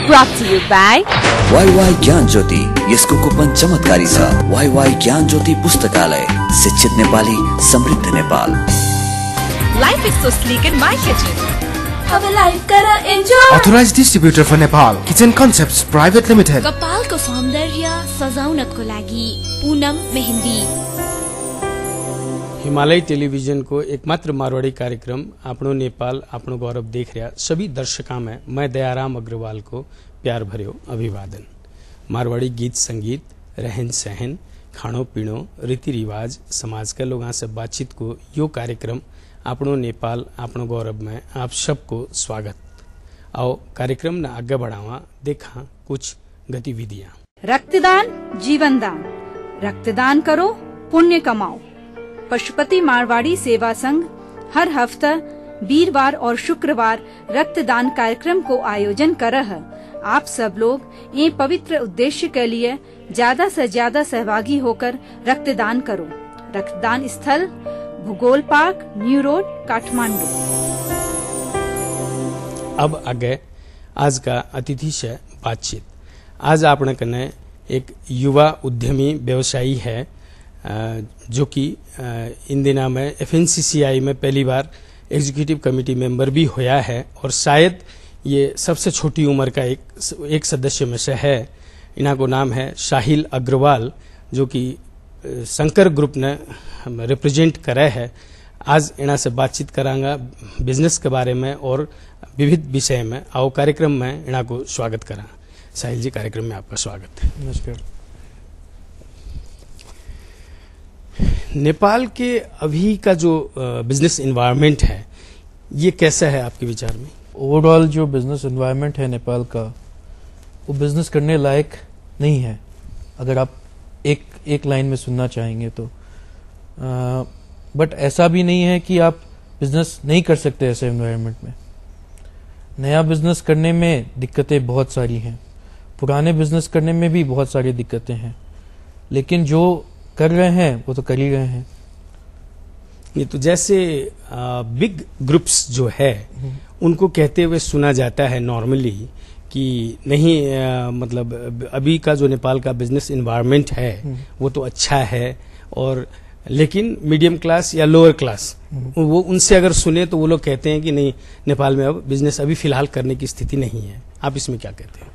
Brought to you by YY ज्ञान ज्योति, यसको coupon चमत्कारी छ। YY ज्ञान ज्योति पुस्तकालय, शिक्षित नेपाली, समृद्ध Nepal. Life is so sleek in my kitchen. अब लाइफ करा enjoy. Authorized distributor for Nepal, Kitchen Concepts Private Limited। कपालको सौन्दर्य सजाउनको लागि पूनम मेहंदी। हिमालय टेलीविजन को एकमात्र मारवाड़ी कार्यक्रम आपनो नेपाल आपनो गौरव देख रहा सभी दर्शकों में मैं दयाराम अग्रवाल को प्यार भर्यो अभिवादन। मारवाड़ी गीत संगीत, रहन सहन, खाणो पीणो, रीति रिवाज, समाज के लोगों से बातचीत को यो कार्यक्रम आपनो नेपाल आपनो गौरव में आप सबको स्वागत। आओ कार्यक्रम न आगे बढ़ावा, देखा कुछ गतिविधियां। रक्तदान जीवन दान, रक्तदान करो पुण्य कमाओ। पशुपति मारवाड़ी सेवा संघ हर हफ्ता वीरवार और शुक्रवार रक्तदान कार्यक्रम को आयोजन कर रहा है। आप सब लोग ये पवित्र उद्देश्य के लिए ज्यादा से ज्यादा सहभागी होकर रक्तदान करो। रक्तदान स्थल भूगोल पार्क, न्यू रोड, काठमांडू। अब आगे आज का अतिथि से बातचीत। आज आपने कने एक युवा उद्यमी व्यवसायी है जो कि इन दिनों में FNCCI में पहली बार एग्जीक्यूटिव कमेटी मेंबर भी होया है और शायद ये सबसे छोटी उम्र का एक सदस्य में से है। इन्हा को नाम है साहिल अग्रवाल, जो कि शंकर ग्रुप ने रिप्रेजेंट करे है। आज इन्हा से बातचीत करांगा बिजनेस के बारे में और विविध विषय में। आओ कार्यक्रम में इन्हा को स्वागत करा। साहिल जी, कार्यक्रम में आपका स्वागत है। नमस्कार। नेपाल के अभी का जो बिजनेस एनवायरनमेंट है, ये कैसा है आपके विचार में? ओवरऑल जो बिजनेस एनवायरनमेंट है नेपाल का, वो बिजनेस करने लायक नहीं है, अगर आप एक लाइन में सुनना चाहेंगे तो। बट ऐसा भी नहीं है कि आप बिजनेस नहीं कर सकते ऐसे एनवायरनमेंट में। नया बिजनेस करने में दिक्कतें बहुत सारी हैं, पुराने बिजनेस करने में भी बहुत सारी दिक्कतें हैं, लेकिन जो कर रहे हैं वो तो कर ही रहे हैं। ये तो जैसे बिग ग्रुप्स जो है उनको कहते हुए सुना जाता है नॉर्मली कि नहीं मतलब अभी का जो नेपाल का बिजनेस एनवायरनमेंट है वो तो अच्छा है, और लेकिन मीडियम क्लास या लोअर क्लास वो उनसे अगर सुने तो वो लोग कहते हैं कि नहीं, नेपाल में अब बिजनेस अभी फिलहाल करने की स्थिति नहीं है। आप इसमें क्या कहते हैं?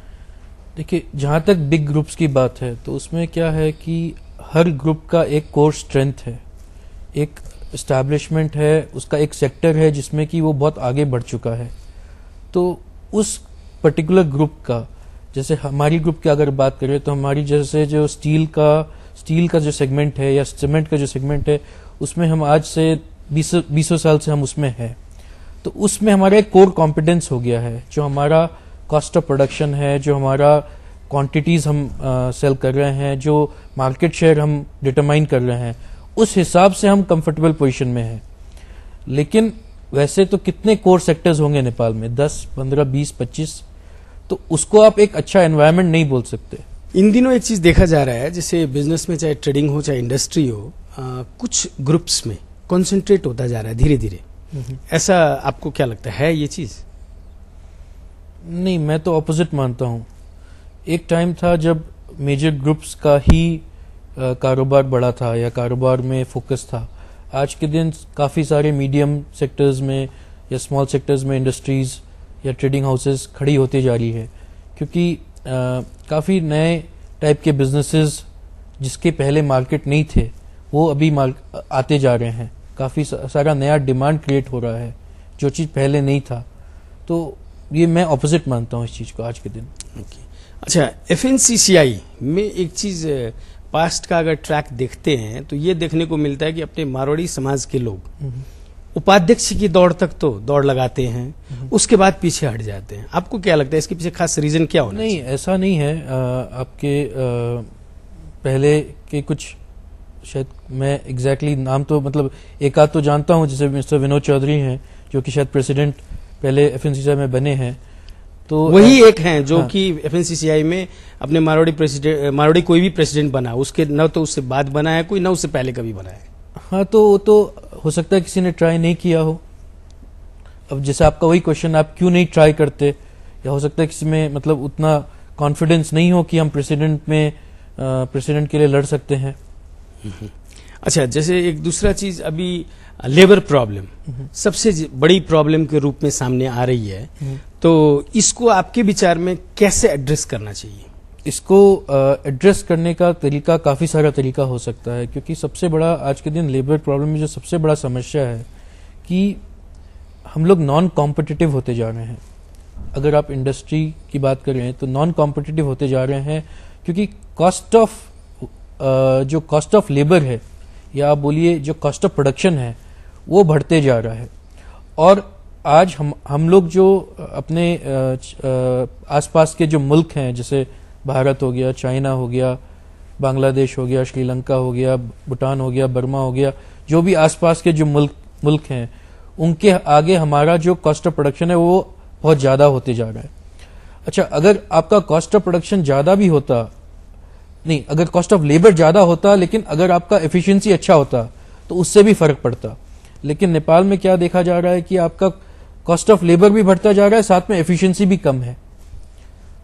देखिए, जहां तक बिग ग्रुप्स की बात है तो उसमें क्या है कि हर ग्रुप का एक कोर स्ट्रेंथ है, एक एस्टैब्लिशमेंट है, उसका एक सेक्टर है जिसमें कि वो बहुत आगे बढ़ चुका है। तो उस पर्टिकुलर ग्रुप का, जैसे हमारी ग्रुप की अगर बात करें तो हमारी जैसे जो स्टील का जो सेगमेंट है या सीमेंट का जो सेगमेंट है, उसमें हम आज से 20 साल से हम उसमें हैं। तो उसमें हमारा एक कोर कॉम्पिटेंस हो गया है, जो हमारा कॉस्ट ऑफ प्रोडक्शन है, जो हमारा क्वांटिटीज हम सेल कर रहे हैं, जो मार्केट शेयर हम डिटरमाइन कर रहे हैं, उस हिसाब से हम कंफर्टेबल पोजीशन में हैं। लेकिन वैसे तो कितने कोर सेक्टर्स होंगे नेपाल में? 10, 15, 20, 25। तो उसको आप एक अच्छा एनवायरनमेंट नहीं बोल सकते। इन दिनों एक चीज देखा जा रहा है, जैसे बिजनेस में चाहे ट्रेडिंग हो चाहे इंडस्ट्री हो, कुछ ग्रुप्स में कॉन्सेंट्रेट होता जा रहा है धीरे धीरे। ऐसा आपको क्या लगता है ये चीज? नहीं, मैं तो ऑपोजिट मानता हूं। एक टाइम था जब मेजर ग्रुप्स का ही कारोबार बड़ा था या कारोबार में फोकस था। आज के दिन काफी सारे मीडियम सेक्टर्स में या स्मॉल सेक्टर्स में इंडस्ट्रीज या ट्रेडिंग हाउसेस खड़ी होती जा रही है, क्योंकि काफी नए टाइप के बिजनेसेस जिसके पहले मार्केट नहीं थे वो अभी आते जा रहे हैं। काफी सारा नया डिमांड क्रिएट हो रहा है जो चीज पहले नहीं था। तो ये मैं ऑपोजिट मानता हूँ इस चीज को आज के दिन। अच्छा, FNCCI में एक चीज पास्ट का अगर ट्रैक देखते हैं तो ये देखने को मिलता है कि अपने मारवाड़ी समाज के लोग उपाध्यक्ष की दौड़ तक तो दौड़ लगाते हैं, उसके बाद पीछे हट जाते हैं। आपको क्या लगता है इसके पीछे खास रीजन क्या होना चाहिए? नहीं, ऐसा नहीं है। आपके पहले के कुछ, शायद मैं एग्जैक्टली नाम तो मतलब एक आध तो जानता हूँ, जैसे मिस्टर विनोद चौधरी हैं जो कि शायद प्रेसिडेंट पहले FNCCI में बने हैं। तो वही एक हैं जो कि FNCCI में अपने मारवाड़ी कोई भी प्रेसिडेंट बना, उसके न तो उससे बाद बना है कोई, न उससे पहले कभी बना है। हाँ, तो वो तो हो सकता है किसी ने ट्राई नहीं किया हो। अब जैसे आपका वही क्वेश्चन, आप क्यों नहीं ट्राई करते या हो सकता है किसी में मतलब उतना कॉन्फिडेंस नहीं हो कि हम प्रेसिडेंट के लिए लड़ सकते हैं। अच्छा, जैसे एक दूसरा चीज अभी लेबर प्रॉब्लम सबसे बड़ी प्रॉब्लम के रूप में सामने आ रही है, तो इसको आपके विचार में कैसे एड्रेस करना चाहिए? इसको एड्रेस करने का तरीका काफी सारा तरीका हो सकता है, क्योंकि सबसे बड़ा आज के दिन लेबर प्रॉब्लम में जो सबसे बड़ा समस्या है कि हम लोग नॉन कॉम्पिटिटिव होते जा रहे हैं। अगर आप इंडस्ट्री की बात कर रहे हैं तो नॉन कॉम्पिटिटिव होते जा रहे हैं, क्योंकि जो कॉस्ट ऑफ लेबर है या आप बोलिए जो कॉस्ट ऑफ प्रोडक्शन है वो बढ़ते जा रहा है। और आज हम लोग जो अपने आसपास के जो मुल्क हैं, जैसे भारत हो गया, चाइना हो गया, बांग्लादेश हो गया, श्रीलंका हो गया, भूटान हो गया, बर्मा हो गया, जो भी आसपास के जो मुल्क हैं उनके आगे हमारा जो कॉस्ट ऑफ प्रोडक्शन है वो बहुत ज्यादा होते जा रहा है। अच्छा, अगर आपका कॉस्ट ऑफ प्रोडक्शन ज्यादा भी होता, नहीं, अगर कॉस्ट ऑफ लेबर ज्यादा होता लेकिन अगर आपका एफिशिएंसी अच्छा होता तो उससे भी फर्क पड़ता। लेकिन नेपाल में क्या देखा जा रहा है कि आपका कॉस्ट ऑफ लेबर भी बढ़ता जा रहा है, साथ में एफिशिएंसी भी कम है,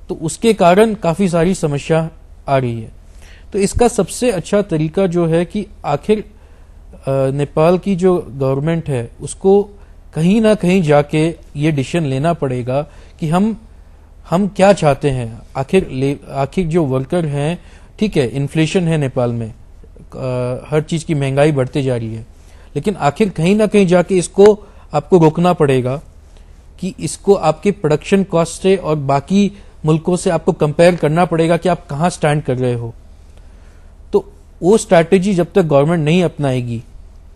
तो उसके कारण काफी सारी समस्या आ रही है। तो इसका सबसे अच्छा तरीका जो है कि आखिर नेपाल की जो गवर्नमेंट है उसको कहीं ना कहीं जाके ये डिसीजन लेना पड़ेगा कि हम क्या चाहते हैं। आखिर जो वर्कर हैं, ठीक है, इन्फ्लेशन है नेपाल में, हर चीज की महंगाई बढ़ती जा रही है, लेकिन आखिर कहीं ना कहीं जाके इसको आपको रोकना पड़ेगा कि इसको आपके प्रोडक्शन कॉस्ट से और बाकी मुल्कों से आपको कंपेयर करना पड़ेगा कि आप कहां स्टैंड कर रहे हो। तो वो स्ट्रैटेजी जब तक गवर्नमेंट नहीं अपनाएगी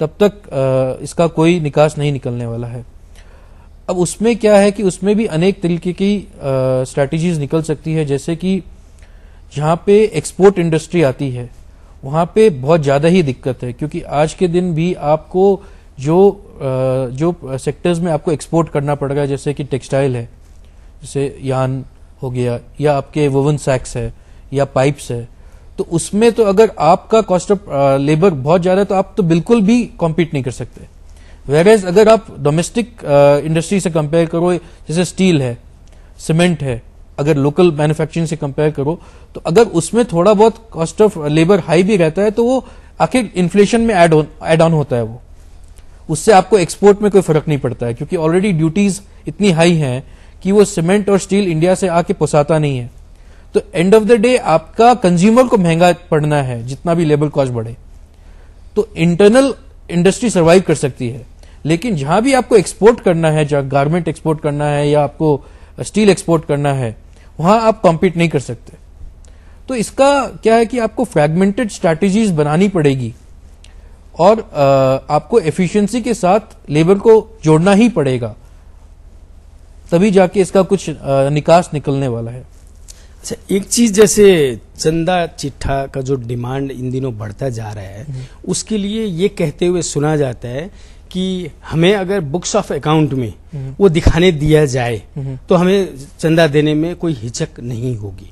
तब तक इसका कोई निकास नहीं निकलने वाला है। अब उसमें क्या है कि उसमें भी अनेक तरीके की स्ट्रैटेजीज निकल सकती है, जैसे कि जहां पे एक्सपोर्ट इंडस्ट्री आती है वहां पे बहुत ज्यादा ही दिक्कत है, क्योंकि आज के दिन भी आपको जो सेक्टर्स में आपको एक्सपोर्ट करना पड़ रहा है, जैसे कि टेक्सटाइल है, जैसे यान हो गया, या आपके वोवन सैक्स है, या पाइप्स है, तो उसमें तो अगर आपका कॉस्ट ऑफ लेबर बहुत ज्यादा है तो आप तो बिल्कुल भी कॉम्पीट नहीं कर सकते। वेरएज अगर आप डोमेस्टिक इंडस्ट्री से कंपेयर करो, जैसे स्टील है, सीमेंट है, अगर लोकल मैन्युफैक्चरिंग से कंपेयर करो तो अगर उसमें थोड़ा बहुत कॉस्ट ऑफ लेबर हाई भी रहता है तो वो आखिर इन्फ्लेशन में एड ऑन होता है, वो उससे आपको एक्सपोर्ट में कोई फर्क नहीं पड़ता है, क्योंकि ऑलरेडी ड्यूटीज इतनी हाई हैं कि वो सीमेंट और स्टील इंडिया से आके पोसाता नहीं है। तो एंड ऑफ द डे आपका कंज्यूमर को महंगा पड़ना है, जितना भी लेबर कॉस्ट बढ़े। तो इंटरनल इंडस्ट्री सर्वाइव कर सकती है, लेकिन जहां भी आपको एक्सपोर्ट करना है, जहां गारमेंट एक्सपोर्ट करना है या आपको स्टील एक्सपोर्ट करना है, वहां आप कॉम्पीट नहीं कर सकते। तो इसका क्या है कि आपको फ्रैगमेंटेड स्ट्रैटेजीज बनानी पड़ेगी और आपको एफिशिएंसी के साथ लेबर को जोड़ना ही पड़ेगा, तभी जाके इसका कुछ निकास निकलने वाला है। अच्छा, एक चीज जैसे चंदा चिट्ठा का जो डिमांड इन दिनों बढ़ता जा रहा है, उसके लिए ये कहते हुए सुना जाता है कि हमें अगर बुक्स ऑफ अकाउंट में वो दिखाने दिया जाए तो हमें चंदा देने में कोई हिचक नहीं होगी।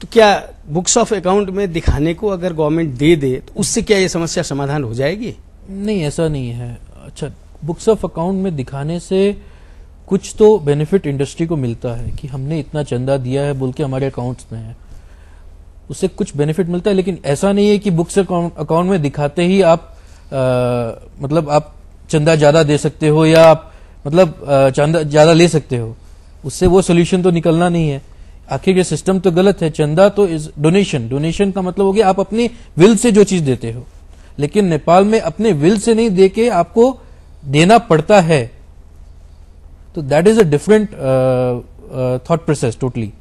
तो क्या बुक्स ऑफ अकाउंट में दिखाने को अगर गवर्नमेंट दे दे तो उससे क्या ये समस्या समाधान हो जाएगी? नहीं, ऐसा नहीं है। अच्छा, बुक्स ऑफ अकाउंट में दिखाने से कुछ तो बेनिफिट इंडस्ट्री को मिलता है कि हमने इतना चंदा दिया है बोल के हमारे अकाउंट्स में है, उससे कुछ बेनिफिट मिलता है। लेकिन ऐसा नहीं है कि बुक्स अकाउंट में दिखाते ही आप मतलब आप चंदा ज्यादा दे सकते हो या आप मतलब चंदा ज्यादा ले सकते हो, उससे वो सोल्यूशन तो निकलना नहीं है। आखिर ये सिस्टम तो गलत है। चंदा तो इज डोनेशन का मतलब हो गया आप अपने विल से जो चीज देते हो, लेकिन नेपाल में अपने विल से नहीं देके आपको देना पड़ता है, तो that is a different thought process totally.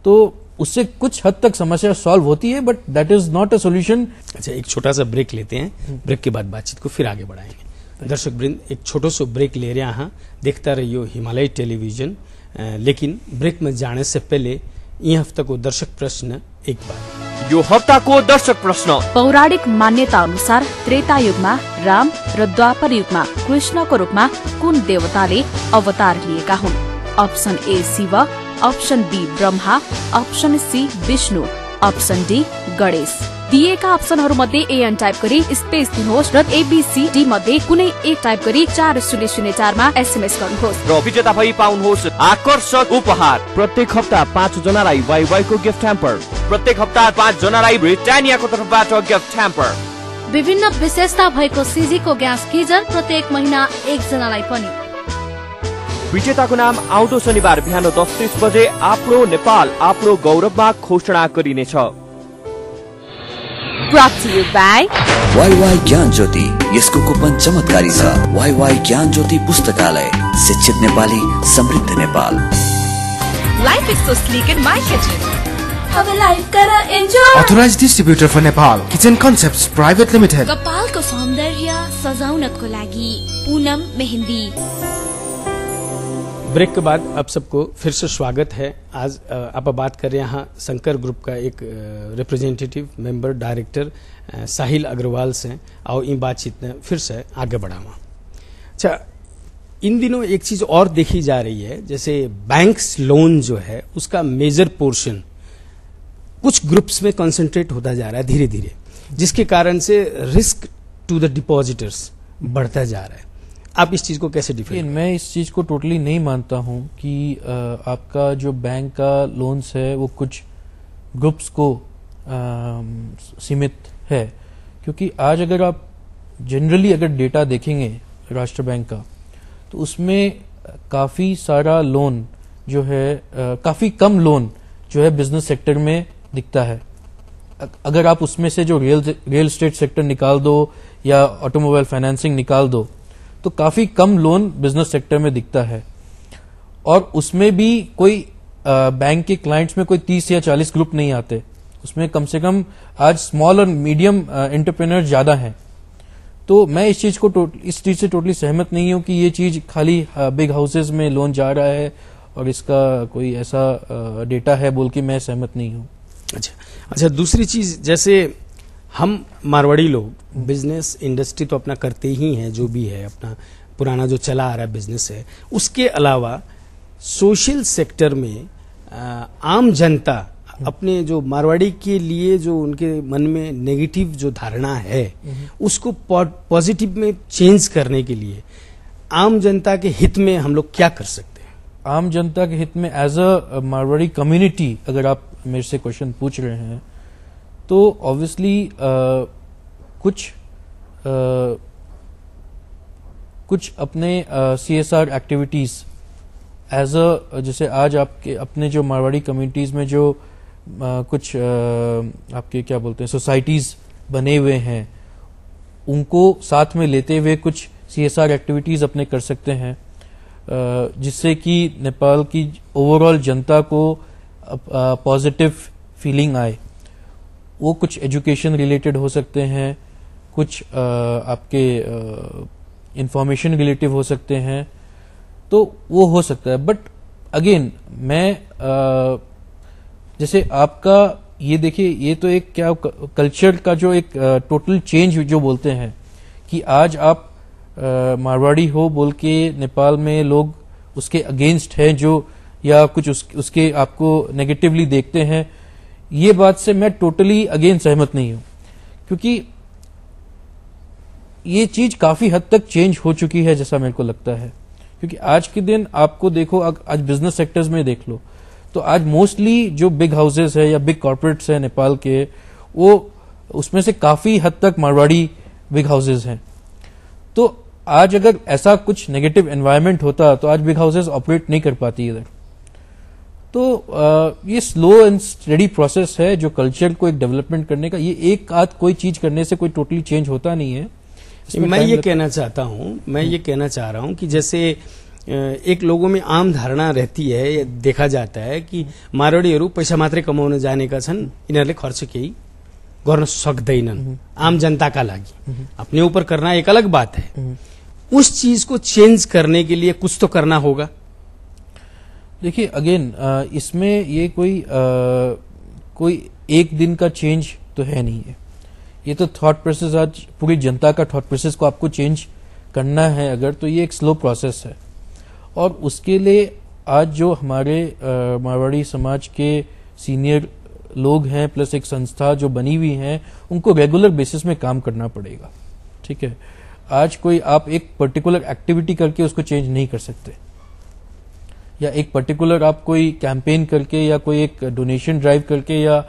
तो उससे कुछ हद तक समस्या सॉल्व होती है, but that is not a solution. अच्छा, एक छोटा सा ब्रेक लेते हैं, ब्रेक के बाद बातचीत को फिर आगे बढ़ाएंगे। दर्शक वृंद, एक छोटो सो ब्रेक ले रहे हैं, देखता रहियो हिमालय टेलीविजन। लेकिन ब्रेक में जाने से पहले यह हफ्ता को दर्शक प्रश्न एक बार। यो हप्ताको दर्शक प्रश्न। पौराणिक मान्यता अनुसार त्रेता युगमा राम र द्वापर युगमा कृष्णको रूपमा कुन देवताले अवतार लिएका हुन्? Option A Shiva, option B Brahma, option C Vishnu, option D Ganesh. दिएका अप्सनहरूमध्ये एएन टाइप गरी स्पेस दिनुहोस् र एबीसीडी मध्ये कुनै एक टाइप गरी 4004 मा एसएमएस गर्नुहोस् र विजेता भई पाउनुहोस् आकर्षक उपहार। प्रत्येक हप्ता 5 जनालाई वाइवाई को गिफ्ट ह्याम्पर, प्रत्येक हप्ता 5 जनालाई ब्रिटानियाको तर्फबाट गिफ्ट ह्याम्पर। विभिन्न विशेषता भएको सीजीको ग्यास गीजर प्रत्येक महिना 1 जनालाई पनि। विजेताको नाम आउँदो शनिबार बिहान 10:30 बजे आफ्नो नेपाल आफ्नो गौरवमा घोषणा गरिनेछ। Brought to you by WaiWai ज्ञान ज्योति, यसको कुपन चमत्कारी छ। वाईवाई ज्ञान ज्योति पुस्तकालय, शिक्षित नेपाली, समृद्ध Nepal. Life is so sleek in my kitchen. अब लाइफ कर enjoy. Authorized distributor for Nepal, Kitchen Concepts Private Limited. कपालको सौन्दर्य सजाउनको लागि पूनम मेहंदी। ब्रेक के बाद आप सबको फिर से स्वागत है। आज आप बात कर रहे हैं यहाँ शंकर ग्रुप का एक रिप्रेजेंटेटिव मेंबर डायरेक्टर साहिल अग्रवाल से, और इन बातचीत ने फिर से आगे बढ़ावा। अच्छा, इन दिनों एक चीज और देखी जा रही है, जैसे बैंक्स लोन जो है उसका मेजर पोर्शन कुछ ग्रुप्स में कंसंट्रेट होता जा रहा है धीरे धीरे, जिसके कारण से रिस्क टू द डिपॉजिटर्स बढ़ता जा रहा है। आप इस चीज को कैसे डिफाइन? मैं इस चीज को टोटली नहीं मानता हूं कि आपका जो बैंक का लोन्स है वो कुछ ग्रुप्स को सीमित है, क्योंकि आज अगर आप जनरली अगर डेटा देखेंगे राष्ट्र बैंक का, तो उसमें काफी सारा लोन जो है काफी कम लोन जो है बिजनेस सेक्टर में दिखता है। अगर आप उसमें से जो रियल एस्टेट सेक्टर निकाल दो या ऑटोमोबाइल फाइनेंसिंग निकाल दो, तो काफी कम लोन बिजनेस सेक्टर में दिखता है। और उसमें भी कोई बैंक के क्लाइंट्स में कोई 30 या 40 ग्रुप नहीं आते, उसमें कम से कम आज स्मॉल और मीडियम एंटरप्रेन्योर ज्यादा हैं। तो मैं इस चीज से टोटली सहमत नहीं हूं कि ये चीज खाली बिग हाउसेज में लोन जा रहा है और इसका कोई ऐसा डेटा है बोल के मैं सहमत नहीं हूं। अच्छा, दूसरी चीज, जैसे हम मारवाड़ी लोग बिजनेस इंडस्ट्री तो अपना करते ही हैं, जो भी है अपना पुराना जो चला आ रहा है बिजनेस है, उसके अलावा सोशल सेक्टर में आम जनता अपने जो मारवाड़ी के लिए जो उनके मन में नेगेटिव जो धारणा है उसको पॉजिटिव में चेंज करने के लिए आम जनता के हित में हम लोग क्या कर सकते हैं? आम जनता के हित में एज अ मारवाड़ी कम्युनिटी अगर आप मेरे से क्वेश्चन पूछ रहे हैं, तो ऑब्वियसली कुछ अपने CSR एक्टिविटीज एज अ, जैसे आज आपके अपने जो मारवाड़ी कम्युनिटीज में जो कुछ आपके क्या बोलते हैं सोसाइटीज बने हुए हैं, उनको साथ में लेते हुए कुछ CSR एक्टिविटीज अपने कर सकते हैं, जिससे कि नेपाल की ओवरऑल जनता को पॉजिटिव फीलिंग आए। वो कुछ एजुकेशन रिलेटेड हो सकते हैं, कुछ आपके इंफॉर्मेशन रिलेटिव हो सकते हैं, तो वो हो सकता है। बट अगेन मैं जैसे आपका ये देखिए, ये तो एक क्या कल्चर का जो एक टोटल चेंज जो बोलते हैं कि आज आप मारवाड़ी हो बोल के नेपाल में लोग उसके अगेंस्ट हैं जो, या कुछ उसके आपको नेगेटिवली देखते हैं, ये बात से मैं टोटली अगेन सहमत नहीं हूं, क्योंकि ये चीज काफी हद तक चेंज हो चुकी है जैसा मेरे को लगता है। क्योंकि आज के दिन आपको देखो, आज बिजनेस सेक्टर्स में देख लो, तो आज मोस्टली जो बिग हाउसेस है या बिग कॉर्पोरेट्स है नेपाल के, वो उसमें से काफी हद तक मारवाड़ी बिग हाउसेस हैं। तो आज अगर ऐसा कुछ नेगेटिव एनवायरनमेंट होता तो आज बिग हाउसेस ऑपरेट नहीं कर पाती इधर। तो ये स्लो एंड स्टडी प्रोसेस है जो कल्चर को एक डेवलपमेंट करने का, ये एक आध कोई चीज करने से कोई टोटली चेंज होता नहीं है। मैं ये कहना चाहता हूं, मैं ये कहना चाह रहा हूं कि जैसे एक लोगों में आम धारणा रहती है, देखा जाता है कि मारवाडीहरू पैसा मात्रै कमाउन जानेका छन्, यिनीहरूले खर्च केही गर्न सक्दैनन् आम जनता का लागि। अपने ऊपर करना एक अलग बात है, उस चीज को चेंज करने के लिए कुछ तो करना होगा। देखिए अगेन इसमें ये कोई एक दिन का चेंज तो है नहीं है, ये तो थॉट प्रोसेस, आज पूरी जनता का थॉट प्रोसेस को आपको चेंज करना है अगर, तो ये एक स्लो प्रोसेस है। और उसके लिए आज जो हमारे मारवाड़ी समाज के सीनियर लोग हैं प्लस एक संस्था जो बनी हुई है, उनको रेगुलर बेसिस में काम करना पड़ेगा। ठीक है, आज कोई आप एक पर्टिकुलर एक्टिविटी करके उसको चेंज नहीं कर सकते, या एक पर्टिकुलर आप कोई कैंपेन करके या कोई एक डोनेशन ड्राइव करके या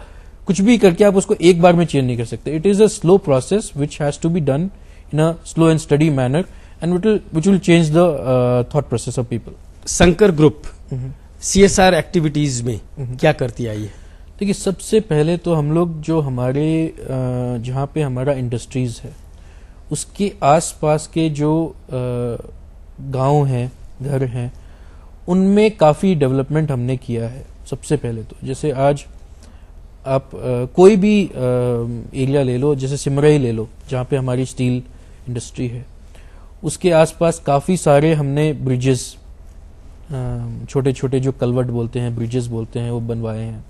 कुछ भी करके आप उसको एक बार में चेंज नहीं कर सकते। It is a slow process which has to be done in a slow and steady manner and which will change the thought process of people. Shankar group CSR activities में क्या करती आई है? देखिए, सबसे पहले तो हम लोग जो हमारे जहाँ पे हमारा इंडस्ट्रीज है उसके आसपास के जो गांव हैं, घर हैं, उनमें काफी डेवलपमेंट हमने किया है। सबसे पहले तो जैसे आज आप कोई भी एरिया ले लो, जैसे सिमरई ले लो जहाँ पे हमारी स्टील इंडस्ट्री है, उसके आसपास काफी सारे हमने ब्रिजेस, छोटे छोटे जो कलवर्ट बोलते हैं, ब्रिजेस बोलते हैं, वो बनवाए हैं।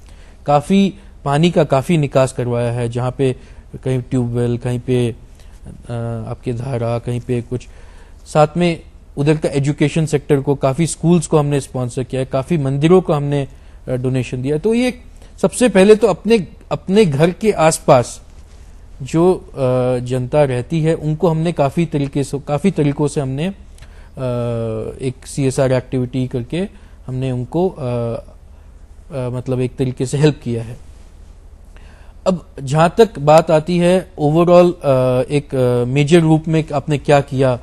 काफी पानी का काफी निकास करवाया है, जहाँ पे कहीं ट्यूबवेल, कहीं पे आपके धारा, कहीं पे कुछ। साथ में उधर का एजुकेशन सेक्टर को, काफी स्कूल्स को हमने स्पॉन्सर किया है, काफी मंदिरों को हमने डोनेशन दिया। तो ये सबसे पहले तो अपने घर के आसपास जो जनता रहती है उनको हमने काफी तरीकों से हमने एक CSR एक्टिविटी करके हमने उनको मतलब एक तरीके से हेल्प किया है। अब जहां तक बात आती है ओवरऑल एक मेजर रूप में आपने क्या किया,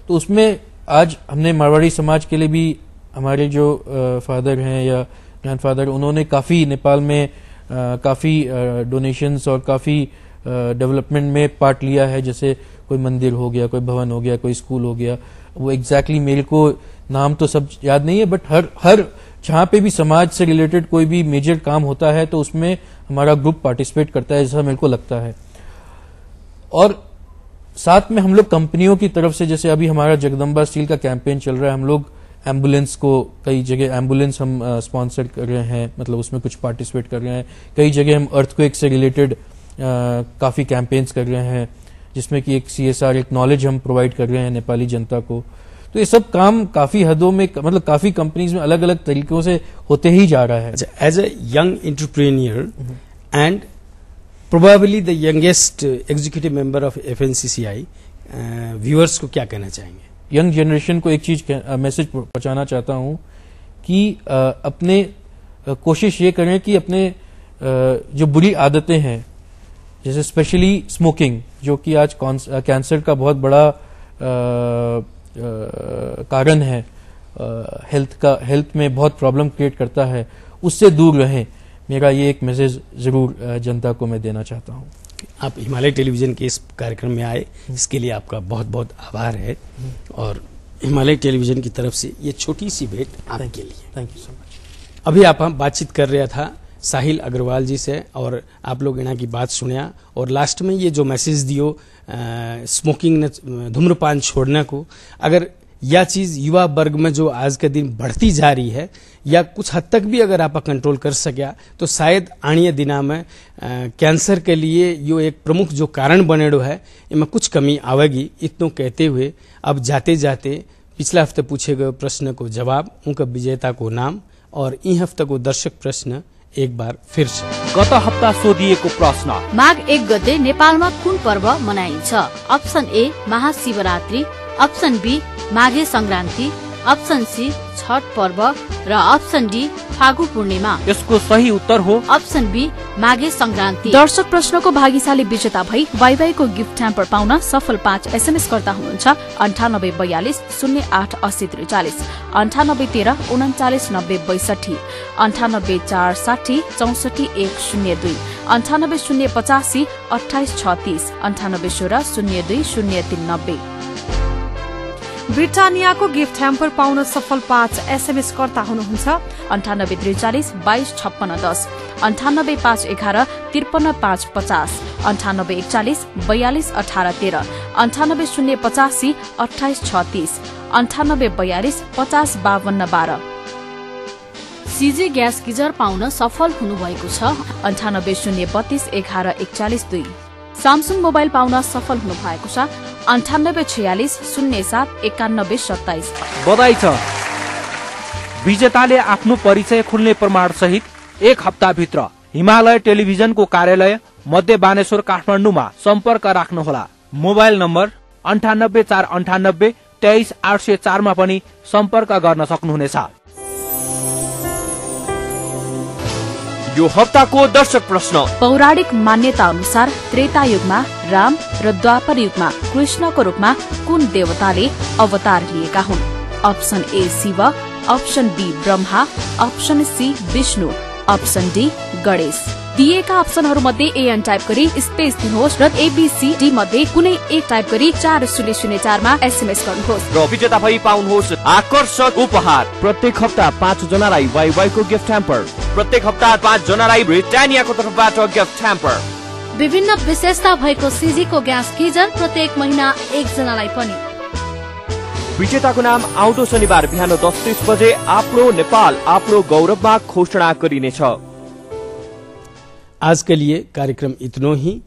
तो उसमें आज हमने मारवाड़ी समाज के लिए भी, हमारे जो फादर हैं या ग्रैंडफादर, उन्होंने काफी नेपाल में काफी डोनेशंस और काफी डेवलपमेंट में पार्ट लिया है। जैसे कोई मंदिर हो गया, कोई भवन हो गया, कोई स्कूल हो गया। वो एग्जैक्टली मेरे को नाम तो सब याद नहीं है, बट हर जहां पे भी समाज से रिलेटेड कोई भी मेजर काम होता है तो उसमें हमारा ग्रुप पार्टिसिपेट करता है, ऐसा मेरे को लगता है। और साथ में हम लोग कंपनियों की तरफ से, जैसे अभी हमारा जगदम्बा स्टील का कैंपेन चल रहा है, हम लोग एम्बुलेंस को, कई जगह एम्बुलेंस हम स्पॉन्सर कर रहे हैं, मतलब उसमें कुछ पार्टिसिपेट कर रहे हैं। कई जगह हम अर्थक्वेक से रिलेटेड काफी कैंपेन्स कर रहे हैं, जिसमें कि एक CSR, एक नॉलेज हम प्रोवाइड कर रहे हैं नेपाली जनता को। तो ये सब काम काफी हदों में, मतलब काफी कंपनीज में अलग अलग तरीकों से होते ही जा रहा है। As a young entrepreneur and probably the youngest executive member of FNCCI, viewers को क्या कहना चाहेंगे? यंग जनरेशन को एक चीज मैसेज पहुंचाना चाहता हूं कि अपने कोशिश ये करें कि अपने जो बुरी आदतें हैं, जैसे स्पेशली स्मोकिंग, जो कि आज कैंसर का बहुत बड़ा कारण है, हेल्थ में बहुत प्रॉब्लम क्रिएट करता है, उससे दूर रहें। मेरा ये एक मैसेज जरूर जनता को मैं देना चाहता हूँ। आप हिमालय टेलीविजन के इस कार्यक्रम में आए, इसके लिए आपका बहुत बहुत आभार है, और हिमालय टेलीविजन की तरफ से ये छोटी सी भेंट आपके लिए। Thank you so much. अभी आप बातचीत कर रहा था साहिल अग्रवाल जी से, और आप लोग इन्हां की बात सुनिया, और लास्ट में ये जो मैसेज दियो स्मोकिंग, धूम्रपान छोड़ने को, अगर यह चीज युवा वर्ग में जो आज के दिन बढ़ती जा रही है, या कुछ हद तक भी अगर आप कंट्रोल कर सकिया, तो शायद आने दिना में कैंसर के लिए यो एक प्रमुख जो कारण बनेड़ो है, इनमें कुछ कमी आवेगी। इतनों कहते हुए अब जाते जाते पिछले हफ्ते पूछे गए प्रश्न को जवाब, उनका विजेता को नाम, और इ हफ्ते को दर्शक प्रश्न एक बार फिर से। गत हप्ता सोधिएको प्रश्न, माघ 1 गते नेपालमा कुन पर्व मनाइन्छ? Option A Mahashivratri, option B Maghe Sankranti, option C Chhath पर्व र अप्सन डी फागु पूर्णिमा। यसको सही उत्तर हो अप्सन बी माघे संक्रान्ति। दर्शक प्रश्नको भागीशाली विजेता भई वाइवाईको गिफ्ट ह्याम्पर पाउन सफल 5 SMS गर्दा हुनुहुन्छ 9842 08 80 43, 9813 39 90 62, 98460 64 102, 98085 28 36, 9816 02 03 90। ब्रिटानियाको गिफ्ट ह्याम्पर पाउन सफल 5 SMS कर्ता हुनुहुन्छ 9843 22 56 10, 98511 53 5 50, 9841 42 18 13, 98085 28 36, 9842 50 52 12। सीजी ग्यास गिजर पाउन सफल हुनुभएको छ 9802 11 41 2। सामसुङ मोबाइल पाउन सफल हुनु भएको छ 9846 07 91 27। बधाई छ, विजेताले आफ्नो परिचय खुल्ने प्रमाण सहित 1 हप्ताभित्र हिमालय टेलिभिजनको कार्यालय मध्य बानेश्वर काठमाडौँमा सम्पर्क राख्नुहोला। मोबाइल नम्बर 98 498 23 804 मा पनि सम्पर्क गर्न सक्नुहुनेछ। यो हप्ताको दर्शक प्रश्न। पौराणिक मान्यता अनुसार त्रेता युगमा राम र द्वापर युगमा कृष्णको रूपमा कुन देवताले अवतार लिएका हुन्? Option A Shiva, option B Brahma, option C Vishnu, option D Ganesh. दिएका अप्सनहरूमध्ये एएन टाइप गरी स्पेस दिनुहोस् र एबीसीडी मध्ये कुनै एक टाइप गरी 4004 मा एसएमएस गर्नुहोस् र विजेता भई पाउनुहोस् आकर्षक उपहार। प्रत्येक हप्ता 5 जनालाई वाइवाईको गिफ्ट ह्याम्पर। प्रत्येक हप्ता 5 जनालाई ब्रिटानियाको तर्फबाट गिफ्ट ह्याम्पर। विभिन्न विशेषता भएको सीजीको ग्यास गिजर प्रत्येक महिना 1 जनालाई पनि। विजेताको नाम आउँदो शनिबार बिहान 10:30 बजे आफ्नो नेपाल आफ्नो गौरवमा घोषणा गरिनेछ। आज के लिए कार्यक्रम इतना ही।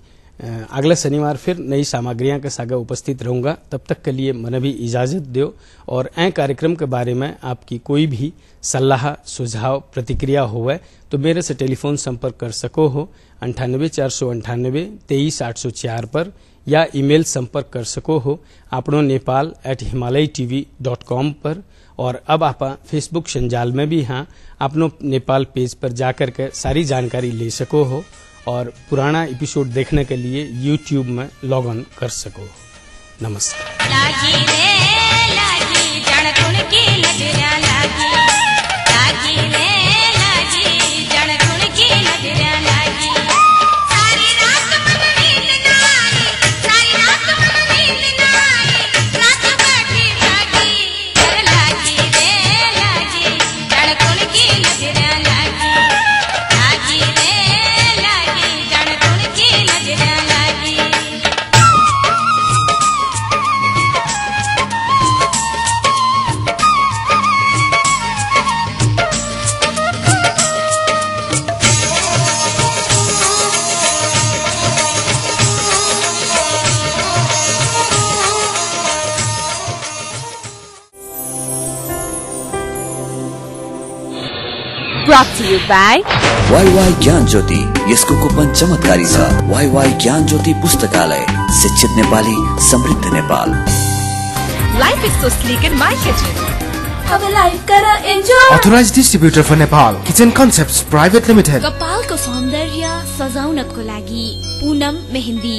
अगला शनिवार फिर नई सामग्रियां के साथ उपस्थित रहूंगा। तब तक के लिए मन भी इजाजत दो। और ऐ कार्यक्रम के बारे में आपकी कोई भी सलाह सुझाव प्रतिक्रिया हो तो मेरे से टेलीफोन संपर्क कर सको हो 98 498 23 804 पर, या ईमेल संपर्क कर सको हो आपनो nepal@himalaytv.com पर। और अब आप फेसबुक संजाल में भी हाँ अपनो नेपाल पेज पर जाकर के सारी जानकारी ले सको हो और पुराना एपिसोड देखने के लिए YouTube में लॉग ऑन कर सको। नमस्कार। Brought to you by WaiWai ज्ञान ज्योति। यसको कुपन चमत्कारी छ। वाईवाई ज्ञान ज्योति पुस्तकालय, शिक्षित नेपाली, समृद्ध Nepal. Life is so sleek in my kitchen. अब लाइफ करा enjoy. Authorized distributor for Nepal, Kitchen Concepts Private Limited। कपालको सौन्दर्य सजाउनको लागि पूनम मेहन्दी।